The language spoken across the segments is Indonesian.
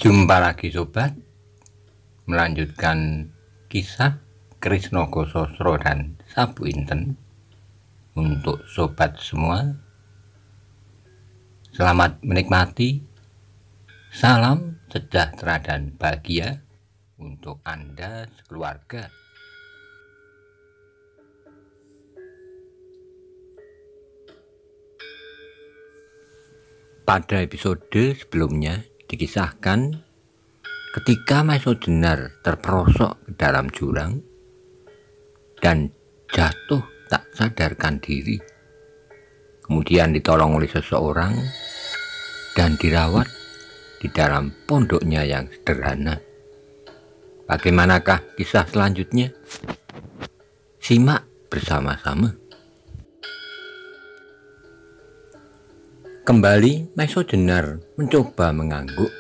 Jumpa lagi sobat, melanjutkan kisah Krisnoko Sosro dan Sabu Inten. Untuk sobat semua, selamat menikmati. Salam sejahtera dan bahagia untuk Anda sekeluarga. Pada episode sebelumnya dikisahkan ketika Maiso Jenar terperosok ke dalam jurang dan jatuh tak sadarkan diri, kemudian ditolong oleh seseorang dan dirawat di dalam pondoknya yang sederhana. Bagaimanakah kisah selanjutnya? Simak bersama-sama. Kembali Maiso Jenar mencoba mengangguk.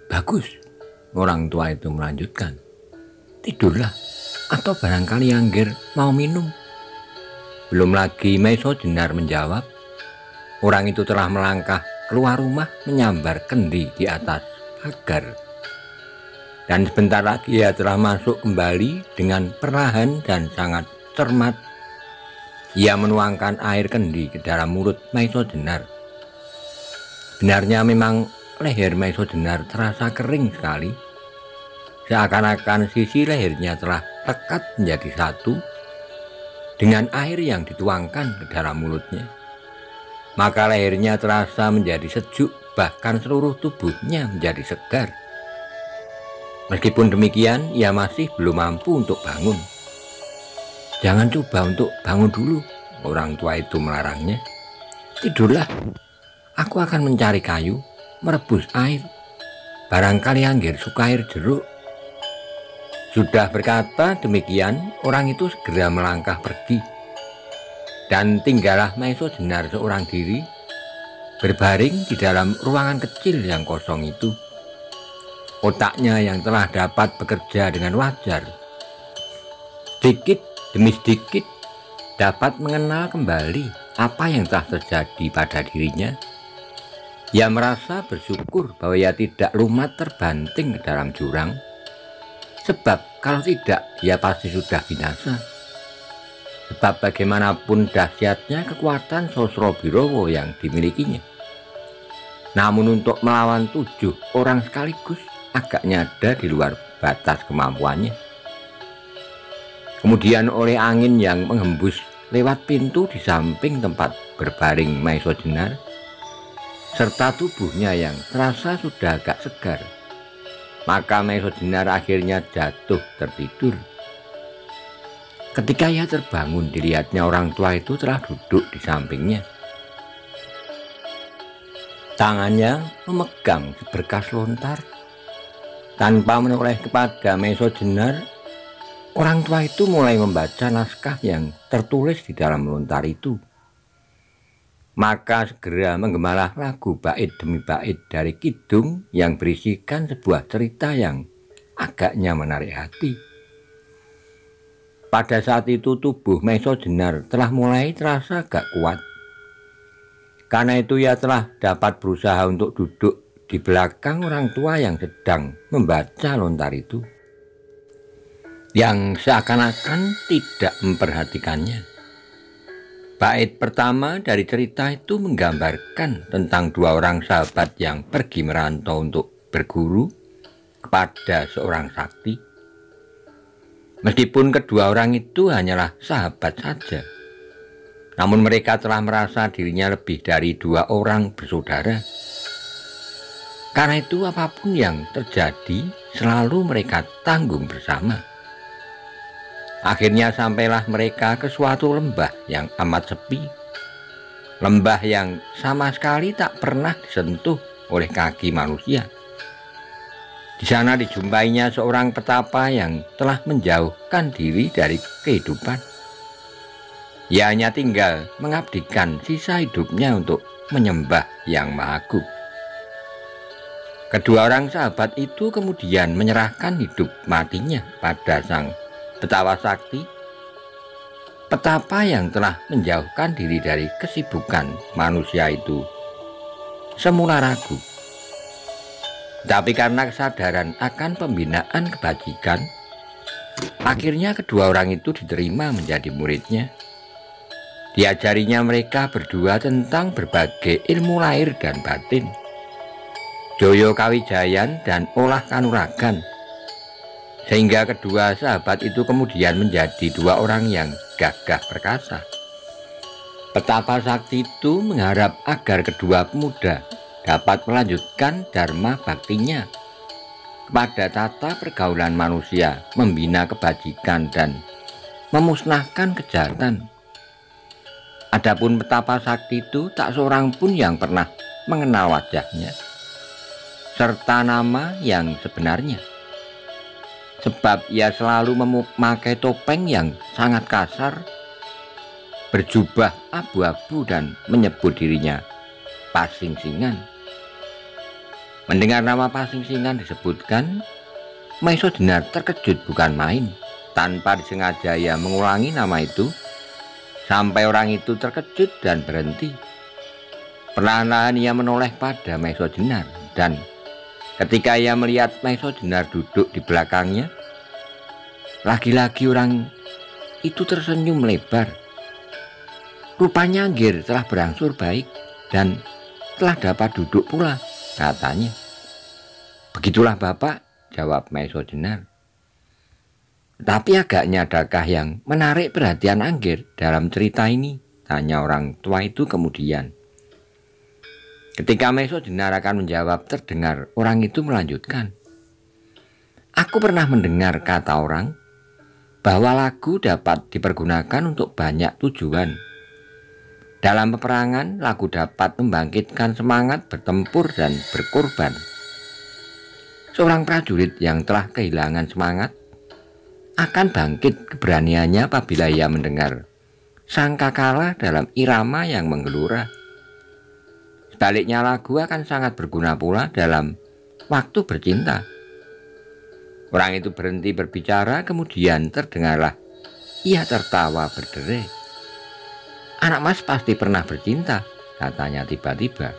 Bagus, orang tua itu melanjutkan. Tidurlah, atau barangkali Angger mau minum. Belum lagi Maiso Jenar menjawab, orang itu telah melangkah keluar rumah menyambar kendi di atas pagar. Dan sebentar lagi ia telah masuk kembali dengan perlahan dan sangat cermat. Ia menuangkan air kendi ke dalam mulut Maiso Jenar. Benarnya memang leher Maiso Jenar terasa kering sekali. Seakan-akan sisi lehernya telah lekat menjadi satu dengan air yang dituangkan ke dalam mulutnya. Maka lehernya terasa menjadi sejuk, bahkan seluruh tubuhnya menjadi segar. Meskipun demikian, ia masih belum mampu untuk bangun. Jangan coba untuk bangun dulu, orang tua itu melarangnya. Tidurlah, aku akan mencari kayu, merebus air. Barangkali Angger suka air jeruk. Sudah berkata demikian, orang itu segera melangkah pergi. Dan tinggallah Maiso Jenar seorang diri, berbaring di dalam ruangan kecil yang kosong itu. Otaknya yang telah dapat bekerja dengan wajar, sedikit demi sedikit dapat mengenal kembali apa yang telah terjadi pada dirinya. Ia merasa bersyukur bahwa ia tidak lumat terbanting ke dalam jurang, sebab kalau tidak dia pasti sudah binasa. Sebab bagaimanapun dahsyatnya kekuatan Sosrobirowo yang dimilikinya, namun untuk melawan 7 orang sekaligus agaknya ada di luar batas kemampuannya. Kemudian oleh angin yang menghembus lewat pintu di samping tempat berbaring Maiso Jenar, serta tubuhnya yang terasa sudah agak segar, maka Maiso Jenar akhirnya jatuh tertidur. Ketika ia terbangun, dilihatnya orang tua itu telah duduk di sampingnya. Tangannya memegang seberkas lontar. Tanpa menoleh kepada Maiso Jenar, orang tua itu mulai membaca naskah yang tertulis di dalam lontar itu. Maka segera menggemalah lagu bait demi bait dari kidung yang berisikan sebuah cerita yang agaknya menarik hati. Pada saat itu tubuh Maiso Jenar telah mulai terasa agak kuat. Karena itu ia telah dapat berusaha untuk duduk di belakang orang tua yang sedang membaca lontar itu, yang seakan-akan tidak memperhatikannya. Bait pertama dari cerita itu menggambarkan tentang 2 orang sahabat yang pergi merantau untuk berguru kepada seorang sakti. Meskipun kedua orang itu hanyalah sahabat saja, namun mereka telah merasa dirinya lebih dari 2 orang bersaudara. Karena itu apapun yang terjadi selalu mereka tanggung bersama. Akhirnya sampailah mereka ke suatu lembah yang amat sepi. Lembah yang sama sekali tak pernah disentuh oleh kaki manusia. Di sana dijumpainya seorang petapa yang telah menjauhkan diri dari kehidupan. Ia hanya tinggal mengabdikan sisa hidupnya untuk menyembah Yang Maha Agung. Kedua orang sahabat itu kemudian menyerahkan hidup matinya pada sang petapa sakti, petapa yang telah menjauhkan diri dari kesibukan manusia itu semula ragu. Tapi karena kesadaran akan pembinaan kebajikan, akhirnya kedua orang itu diterima menjadi muridnya. Diajarinya mereka berdua tentang berbagai ilmu lahir dan batin, Joyo Kawijayan dan Olah Kanuragan, sehingga kedua sahabat itu kemudian menjadi dua orang yang gagah perkasa. Petapa Sakti itu mengharap agar kedua pemuda dapat melanjutkan dharma baktinya kepada tata pergaulan manusia, membina kebajikan dan memusnahkan kejahatan. Adapun Petapa Sakti itu tak seorang pun yang pernah mengenal wajahnya serta nama yang sebenarnya, sebab ia selalu memakai topeng yang sangat kasar, berjubah abu-abu dan menyebut dirinya Pasingsingan. Mendengar nama Pasingsingan disebutkan, Maiso Jenar terkejut bukan main. Tanpa disengaja ia mengulangi nama itu sampai orang itu terkejut dan berhenti. Perlahan-lahan ia menoleh pada Maiso Jenar, dan ketika ia melihat Maiso Jenar duduk di belakangnya, lagi-lagi orang itu tersenyum lebar. Rupanya Anggir telah berangsur baik dan telah dapat duduk pula, katanya. Begitulah Bapak, jawab Maiso Jenar. Tapi agaknya adakah yang menarik perhatian Anggir dalam cerita ini? Tanya orang tua itu kemudian. Ketika Maiso Jenar akan menjawab, terdengar orang itu melanjutkan. Aku pernah mendengar kata orang bahwa lagu dapat dipergunakan untuk banyak tujuan. Dalam peperangan, lagu dapat membangkitkan semangat bertempur dan berkorban. Seorang prajurit yang telah kehilangan semangat akan bangkit keberaniannya apabila ia mendengar sangkakala dalam irama yang menggelora. Sebaliknya, lagu akan sangat berguna pula dalam waktu bercinta. Orang itu berhenti berbicara, kemudian terdengarlah ia tertawa berderai. Anak Mas pasti pernah bercinta, katanya tiba-tiba.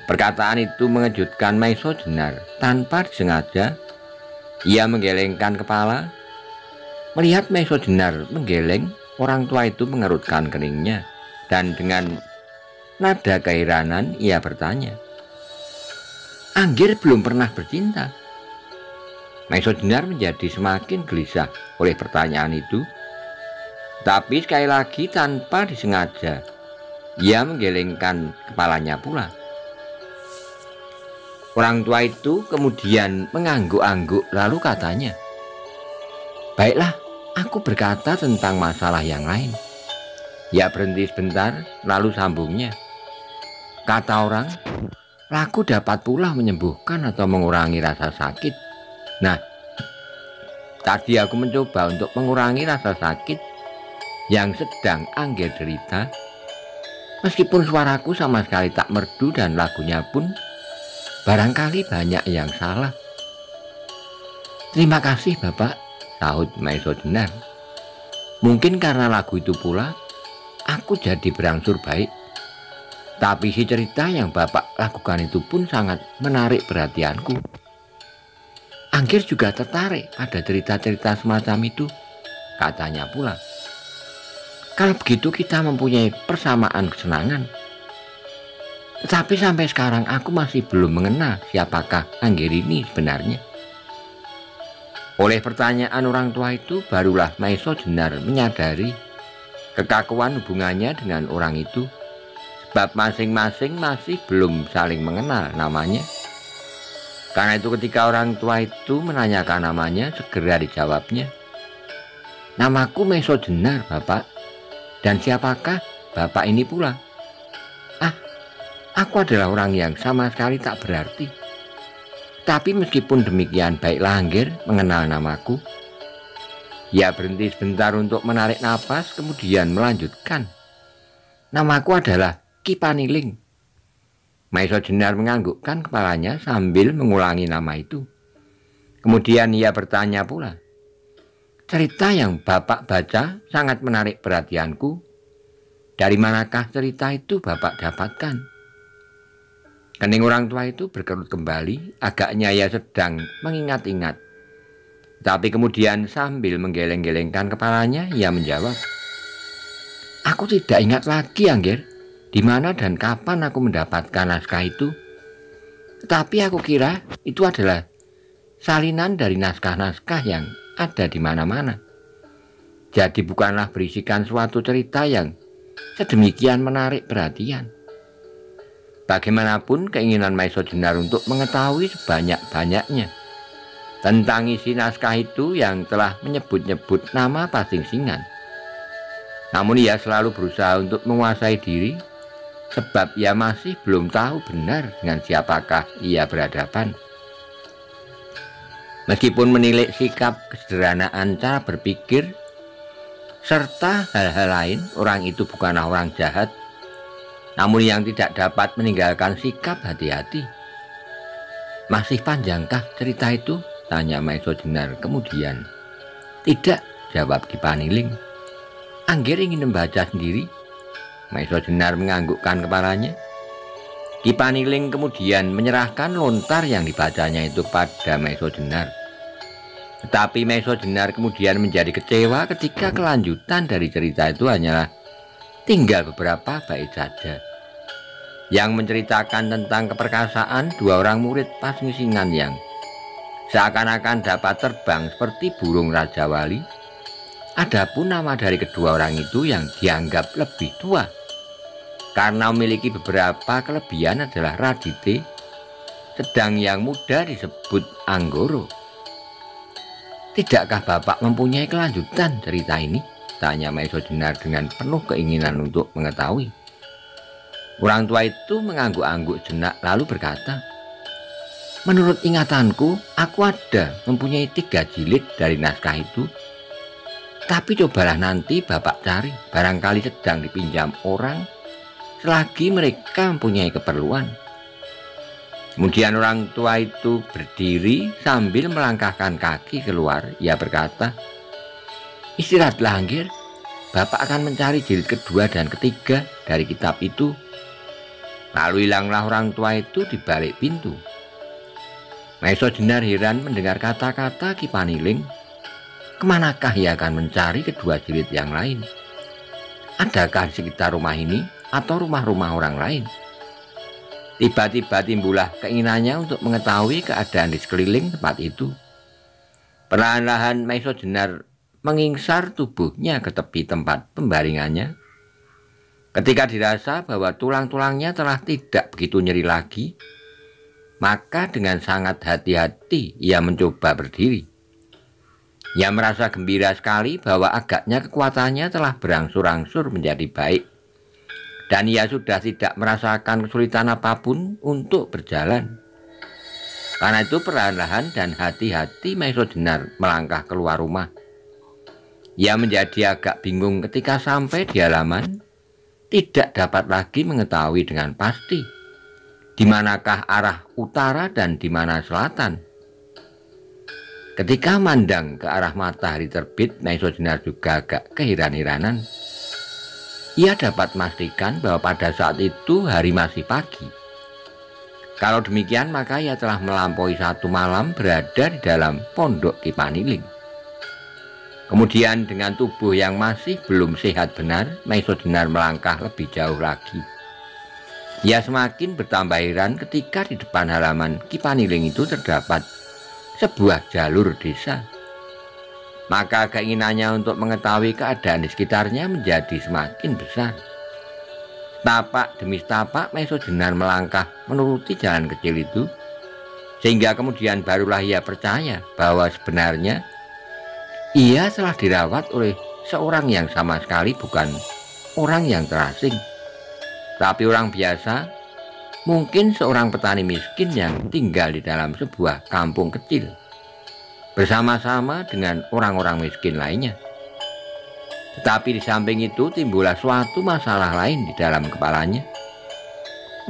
Perkataan itu mengejutkan Maiso Jenar. Tanpa disengaja, ia menggelengkan kepala. Melihat Maiso Jenar menggeleng, orang tua itu mengerutkan keningnya, dan dengan nada keheranan ia bertanya, Anggir belum pernah bercinta? Maiso Jenar menjadi semakin gelisah oleh pertanyaan itu. Tapi sekali lagi tanpa disengaja, ia menggelengkan kepalanya pula. Orang tua itu kemudian mengangguk-angguk lalu katanya, baiklah, aku berkata tentang masalah yang lain. Ia berhenti sebentar lalu sambungnya. Kata orang, lagu dapat pula menyembuhkan atau mengurangi rasa sakit. Nah, tadi aku mencoba untuk mengurangi rasa sakit yang sedang Anggir derita. Meskipun suaraku sama sekali tak merdu dan lagunya pun barangkali banyak yang salah. Terima kasih Bapak, sahut Maiso Jenar. Mungkin karena lagu itu pula aku jadi berangsur baik. Tapi si cerita yang Bapak lakukan itu pun sangat menarik perhatianku. Anggir juga tertarik pada cerita-cerita semacam itu, katanya pula. Kalau begitu kita mempunyai persamaan kesenangan. Tetapi sampai sekarang aku masih belum mengenal siapakah Anggir ini sebenarnya. Oleh pertanyaan orang tua itu, barulah Maiso Jenar menyadari kekakuan hubungannya dengan orang itu, sebab masing-masing masih belum saling mengenal namanya. Karena itu ketika orang tua itu menanyakan namanya, segera dijawabnya, namaku Maiso Jenar Bapak. Dan siapakah Bapak ini pula? Ah, aku adalah orang yang sama sekali tak berarti. Tapi meskipun demikian, baiklah Anggir mengenal namaku. Ia berhenti sebentar untuk menarik napas, kemudian melanjutkan. Namaku adalah Ki Paniling. Maiso Jenar menganggukkan kepalanya sambil mengulangi nama itu. Kemudian ia bertanya pula, cerita yang Bapak baca sangat menarik perhatianku. Dari manakah cerita itu Bapak dapatkan? Kening orang tua itu berkerut kembali, agaknya ia sedang mengingat-ingat. Tapi kemudian sambil menggeleng-gelengkan kepalanya, ia menjawab, "Aku tidak ingat lagi, Angger, di mana dan kapan aku mendapatkan naskah itu. Tapi aku kira itu adalah salinan dari naskah-naskah yang ada di mana-mana. Jadi bukanlah berisikan suatu cerita yang sedemikian menarik perhatian. Bagaimanapun keinginan Maiso Jenar untuk mengetahui sebanyak-banyaknya tentang isi naskah itu yang telah menyebut-nyebut nama Pasingsingan. Namun ia selalu berusaha untuk menguasai diri, sebab ia masih belum tahu benar dengan siapakah ia berhadapan. Meskipun menilik sikap, kesederhanaan cara berpikir, serta hal-hal lain, orang itu bukanlah orang jahat, namun yang tidak dapat meninggalkan sikap hati-hati. "Masih panjangkah cerita itu?" tanya Maiso Jenar kemudian. "Tidak," jawab Ki Paniling. "Angger ingin membaca sendiri." Maiso Jenar menganggukkan kepalanya. Ki Paniling kemudian menyerahkan lontar yang dibacanya itu pada Maiso Jenar. Tetapi Maiso Jenar kemudian menjadi kecewa ketika kelanjutan dari cerita itu hanyalah tinggal beberapa bait saja, yang menceritakan tentang keperkasaan dua orang murid Pasingsingan yang seakan-akan dapat terbang seperti burung Raja Wali. Adapun nama dari kedua orang itu yang dianggap lebih tua karena memiliki beberapa kelebihan adalah Radite, sedang yang muda disebut Anggoro. "Tidakkah Bapak mempunyai kelanjutan cerita ini?" tanya Maiso Jenar dengan penuh keinginan untuk mengetahui. Orang tua itu mengangguk-angguk jenak lalu berkata, "Menurut ingatanku, aku ada mempunyai 3 jilid dari naskah itu. Tapi cobalah nanti Bapak cari, barangkali sedang dipinjam orang selagi mereka mempunyai keperluan." Kemudian orang tua itu berdiri sambil melangkahkan kaki keluar. Ia berkata, "Istirahatlah Angger, Bapak akan mencari jilid kedua dan ketiga dari kitab itu." Lalu hilanglah orang tua itu di balik pintu. Maiso Jenar heran mendengar kata-kata Ki Paniling. Kemanakah ia akan mencari kedua jilid yang lain? Adakah di sekitar rumah ini atau rumah-rumah orang lain? Tiba-tiba timbullah keinginannya untuk mengetahui keadaan di sekeliling tempat itu. Perlahan-lahan Maiso Jenar mengingsar tubuhnya ke tepi tempat pembaringannya. Ketika dirasa bahwa tulang-tulangnya telah tidak begitu nyeri lagi, maka dengan sangat hati-hati ia mencoba berdiri. Ia merasa gembira sekali bahwa agaknya kekuatannya telah berangsur-angsur menjadi baik, dan ia sudah tidak merasakan kesulitan apapun untuk berjalan. Karena itu perlahan-lahan dan hati-hati Maiso Jenar melangkah keluar rumah. Ia menjadi agak bingung ketika sampai di halaman, tidak dapat lagi mengetahui dengan pasti di manakah arah utara dan di mana selatan. Ketika mandang ke arah matahari terbit, Maiso Jenar juga agak keheran-heranan. Ia dapat memastikan bahwa pada saat itu hari masih pagi. Kalau demikian maka ia telah melampaui 1 malam berada di dalam pondok Ki Paniling. Kemudian dengan tubuh yang masih belum sehat benar, Maiso Jenar melangkah lebih jauh lagi. Ia semakin bertambah heran ketika di depan halaman Ki Paniling itu terdapat sebuah jalur desa. Maka keinginannya untuk mengetahui keadaan di sekitarnya menjadi semakin besar. Tapak demi tapak Maiso Jenar melangkah menuruti jalan kecil itu, sehingga kemudian barulah ia percaya bahwa sebenarnya ia telah dirawat oleh seorang yang sama sekali bukan orang yang terasing, tapi orang biasa, mungkin seorang petani miskin yang tinggal di dalam sebuah kampung kecil bersama-sama dengan orang-orang miskin lainnya. Tetapi di samping itu timbullah suatu masalah lain di dalam kepalanya.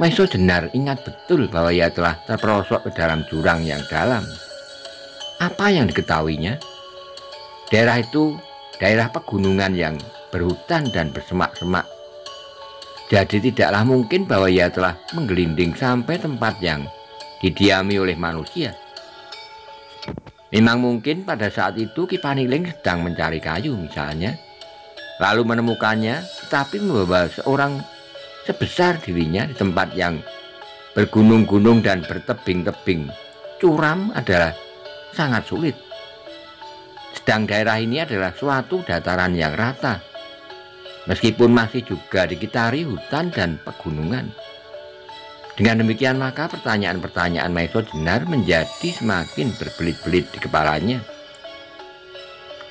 Maiso Jenar ingat betul bahwa ia telah terperosok ke dalam jurang yang dalam. Apa yang diketahuinya? Daerah itu daerah pegunungan yang berhutan dan bersemak-semak. Jadi tidaklah mungkin bahwa ia telah menggelinding sampai tempat yang didiami oleh manusia. Memang mungkin pada saat itu Ki Paniling sedang mencari kayu misalnya, lalu menemukannya, tetapi membawa seorang sebesar dirinya di tempat yang bergunung-gunung dan bertebing-tebing curam adalah sangat sulit. Sedang daerah ini adalah suatu dataran yang rata, meskipun masih juga dikitari hutan dan pegunungan. Dengan demikian maka pertanyaan-pertanyaan Maeso Jenar menjadi semakin berbelit-belit di kepalanya.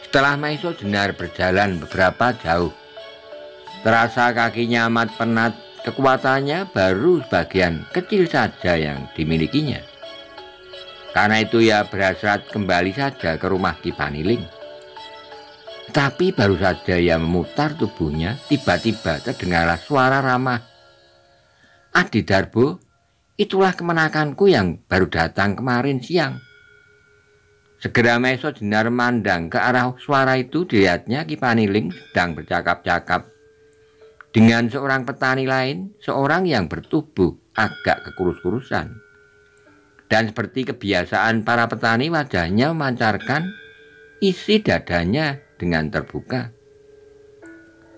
Setelah Maeso Jenar berjalan beberapa jauh, terasa kakinya amat penat, kekuatannya baru sebagian kecil saja yang dimilikinya. Karena itu ia berhasrat kembali saja ke rumah Ki Paniling. Tapi baru saja ia memutar tubuhnya, tiba-tiba terdengarlah suara ramah. "Adi Darbo, itulah kemenakanku yang baru datang kemarin siang." Segera Maeso Jenar memandang ke arah suara itu. Dilihatnya Ki Paniling sedang bercakap-cakap dengan seorang petani lain, seorang yang bertubuh agak kekurus-kurusan. Dan seperti kebiasaan para petani, wajahnya memancarkan isi dadanya dengan terbuka.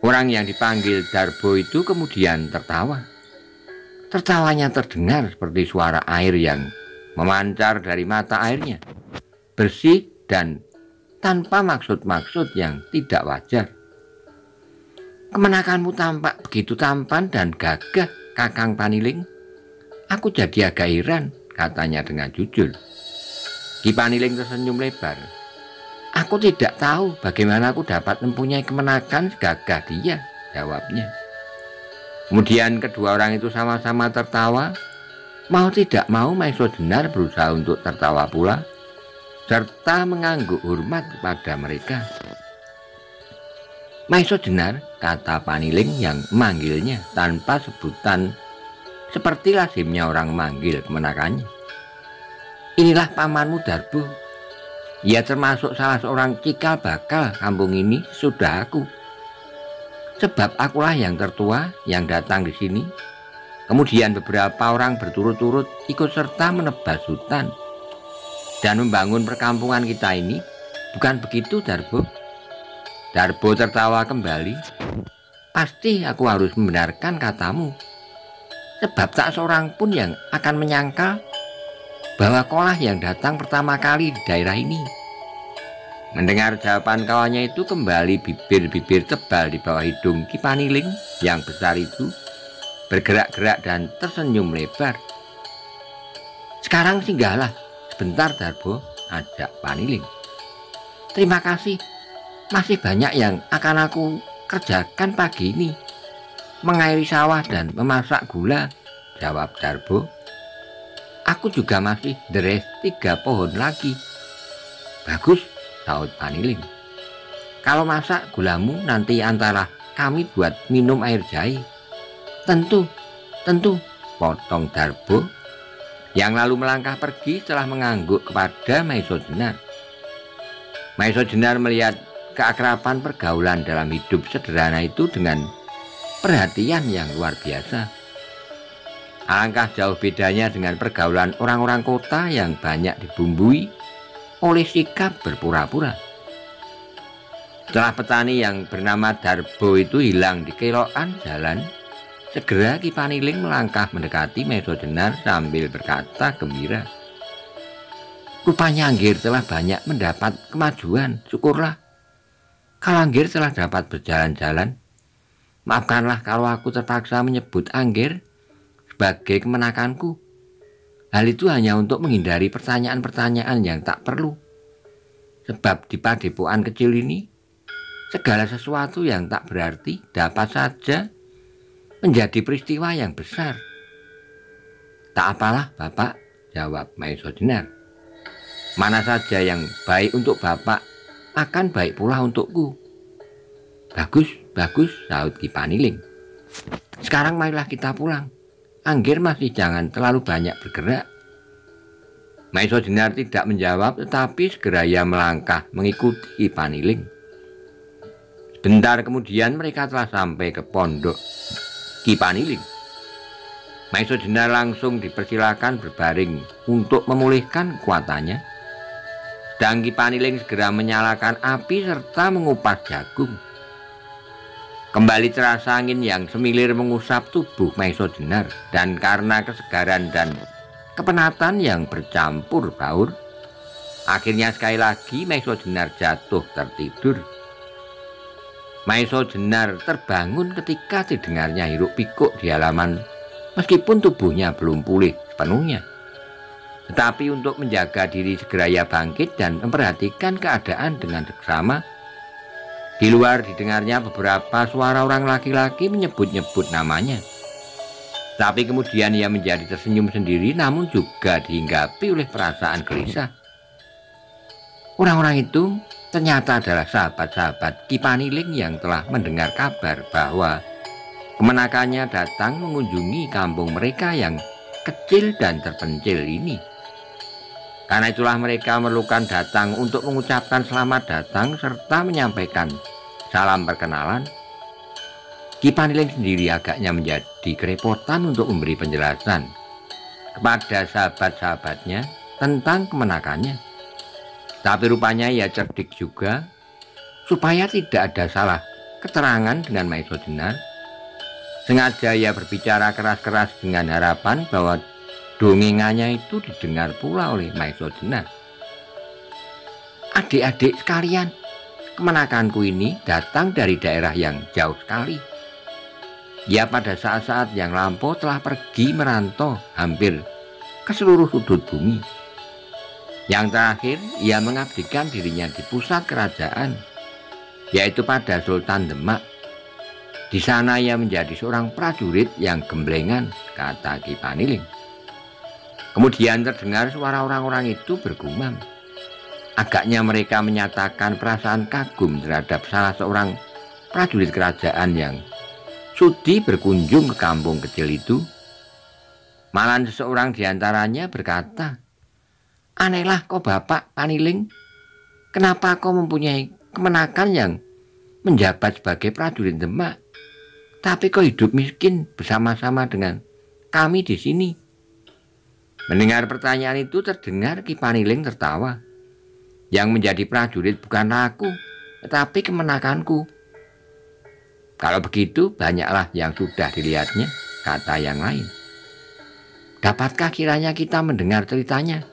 Orang yang dipanggil Darbo itu kemudian tertawa. Tertawanya terdengar seperti suara air yang memancar dari mata airnya, bersih dan tanpa maksud-maksud yang tidak wajar. "Kemenakanmu tampak begitu tampan dan gagah, Kakang Paniling. Aku jadi agak heran," katanya dengan jujur. Ki Paniling tersenyum lebar. "Aku tidak tahu bagaimana aku dapat mempunyai kemenakan segagah dia," jawabnya. Kemudian kedua orang itu sama-sama tertawa. Mau tidak mau Maeso Jenar berusaha untuk tertawa pula, serta mengangguk hormat kepada mereka. "Maeso Jenar," kata Paniling yang memanggilnya tanpa sebutan seperti lazimnya orang memanggil kemenakannya. "Inilah pamanmu Darbo. Ia termasuk salah seorang cikal bakal kampung ini sudah aku. Sebab akulah yang tertua yang datang di sini. Kemudian beberapa orang berturut-turut ikut serta menebas hutan dan membangun perkampungan kita ini. Bukan begitu, Darbo?" Darbo tertawa kembali. "Pasti aku harus membenarkan katamu. Sebab tak seorang pun yang akan menyangka bahwa kaulah yang datang pertama kali di daerah ini." Mendengar jawaban kawannya itu, kembali bibir-bibir tebal di bawah hidung Ki Paniling yang besar itu bergerak-gerak dan tersenyum lebar. "Sekarang singgahlah sebentar, Darbo," ajak Paniling. "Terima kasih. Masih banyak yang akan aku kerjakan pagi ini. Mengairi sawah dan memasak gula," jawab Darbo. "Aku juga masih deres 3 pohon lagi." "Bagus," saut Paniling. "Kalau masak gulamu nanti antara kami buat minum air jahe." Tentu, potong Darbo, yang lalu melangkah pergi setelah mengangguk kepada Maeso Jenar. Maeso Jenar melihat keakraban pergaulan dalam hidup sederhana itu dengan perhatian yang luar biasa. Alangkah jauh bedanya dengan pergaulan orang-orang kota yang banyak dibumbui oleh sikap berpura-pura. Setelah petani yang bernama Darbo itu hilang di kelokan jalan, segera Ki Paniling melangkah mendekati Maeso Jenar sambil berkata gembira, "Rupanya Anggir telah banyak mendapat kemajuan, syukurlah. Kalau Anggir telah dapat berjalan-jalan, maafkanlah kalau aku terpaksa menyebut Anggir sebagai kemenakanku. Hal itu hanya untuk menghindari pertanyaan-pertanyaan yang tak perlu. Sebab di padepokan kecil ini, segala sesuatu yang tak berarti dapat saja menjadi peristiwa yang besar." "Tak apalah, Bapak," jawab Maeso Jenar. "Mana saja yang baik untuk Bapak akan baik pula untukku." Bagus, saut Ki Paniling. "Sekarang marilah kita pulang. Anggir masih jangan terlalu banyak bergerak." Maeso Jenar tidak menjawab, tetapi segera ia melangkah mengikuti Ki Paniling. Sebentar kemudian mereka telah sampai ke pondok. Ki Paniling. Maiso Jenar langsung dipersilakan berbaring untuk memulihkan kekuatannya. Sedang Ki Paniling segera menyalakan api serta mengupas jagung. Kembali terasa angin yang semilir mengusap tubuh Maiso Jenar, dan karena kesegaran dan kepenatan yang bercampur baur, akhirnya sekali lagi Maiso Jenar jatuh tertidur. Maiso Jenar terbangun ketika didengarnya hiruk pikuk di halaman, meskipun tubuhnya belum pulih sepenuhnya. Tetapi untuk menjaga diri segera ia bangkit dan memperhatikan keadaan dengan seksama. Di luar didengarnya beberapa suara orang laki-laki menyebut-nyebut namanya. Tapi kemudian ia menjadi tersenyum sendiri, namun juga dihinggapi oleh perasaan gelisah. Orang-orang itu ternyata adalah sahabat-sahabat Ki Paniling yang telah mendengar kabar bahwa kemenakannya datang mengunjungi kampung mereka yang kecil dan terpencil ini. Karena itulah mereka memerlukan datang untuk mengucapkan selamat datang serta menyampaikan salam perkenalan. Ki Paniling sendiri agaknya menjadi kerepotan untuk memberi penjelasan kepada sahabat-sahabatnya tentang kemenakannya. Tapi rupanya ia cerdik juga, supaya tidak ada salah keterangan dengan Maiso Jenar. Sengaja ia berbicara keras-keras dengan harapan bahwa dongengannya itu didengar pula oleh Maiso Jenar. Adik-adik sekalian, kemenakanku ini datang dari daerah yang jauh sekali. Ia pada saat-saat yang lampau telah pergi merantau hampir ke seluruh sudut bumi. Yang terakhir, ia mengabdikan dirinya di pusat kerajaan, yaitu pada Sultan Demak. Di sana ia menjadi seorang prajurit yang gemblengan, kata Ki Paniling. Kemudian terdengar suara orang-orang itu bergumam. Agaknya mereka menyatakan perasaan kagum terhadap salah seorang prajurit kerajaan yang sudi berkunjung ke kampung kecil itu. Malahan seseorang di antaranya berkata, "Anehlah kau Bapak Paniling, kenapa kau mempunyai kemenakan yang menjabat sebagai prajurit Demak, tapi kau hidup miskin bersama-sama dengan kami di sini?" Mendengar pertanyaan itu terdengar Ki Paniling tertawa. "Yang menjadi prajurit bukanlah aku, tetapi kemenakanku." "Kalau begitu banyaklah yang sudah dilihatnya," kata yang lain. "Dapatkah kiranya kita mendengar ceritanya?"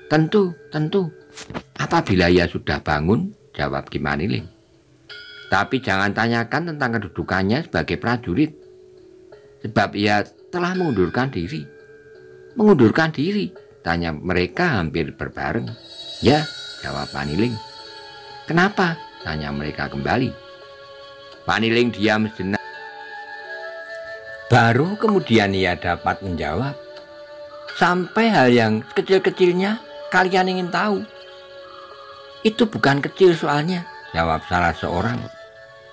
Tentu. Apabila ia sudah bangun," jawab Ki Paniling. "Tapi jangan tanyakan tentang kedudukannya sebagai prajurit, sebab ia telah mengundurkan diri." "Mengundurkan diri?" tanya mereka hampir berbareng. "Ya," jawab Paniling. "Kenapa?" tanya mereka kembali. Paniling diam sejenak. Baru kemudian ia dapat menjawab, "Sampai hal yang kecil-kecilnya kalian ingin tahu?" "Itu bukan kecil soalnya," jawab salah seorang,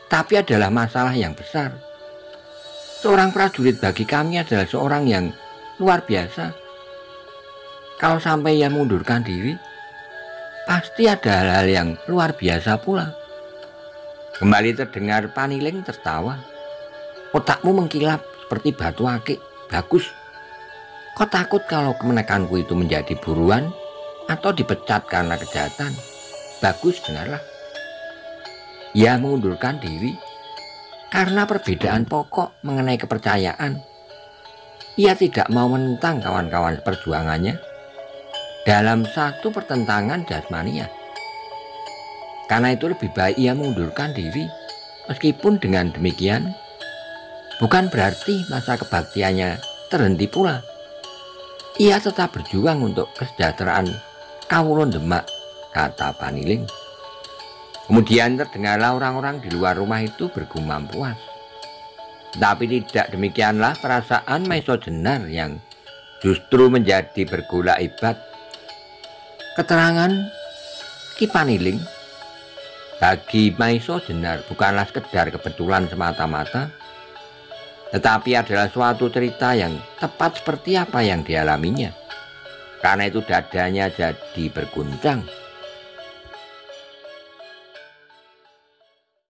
"tapi adalah masalah yang besar. Seorang prajurit bagi kami adalah seorang yang luar biasa. Kalau sampai ia mengundurkan diri, pasti ada hal-hal yang luar biasa pula." Kembali terdengar Paniling tertawa. "Otakmu mengkilap seperti batu akik. Bagus. Kau takut kalau kemenakanku itu menjadi buruan atau dipecat karena kejahatan? Bagus, dengarlah. Ia mengundurkan diri karena perbedaan pokok mengenai kepercayaan. Ia tidak mau menentang kawan-kawan perjuangannya dalam satu pertentangan jasmania. Karena itu lebih baik ia mengundurkan diri. Meskipun dengan demikian, bukan berarti masa kebaktiannya terhenti pula. Ia tetap berjuang untuk kesejahteraan Kawulon Demak," kata Paniling. Kemudian terdengarlah orang-orang di luar rumah itu bergumam puas. Tapi tidak demikianlah perasaan Maiso Jenar yang justru menjadi bergolak hebat. Keterangan Ki Paniling bagi Maiso Jenar bukanlah sekedar kebetulan semata-mata, tetapi adalah suatu cerita yang tepat seperti apa yang dialaminya. Karena itu dadanya jadi berguncang.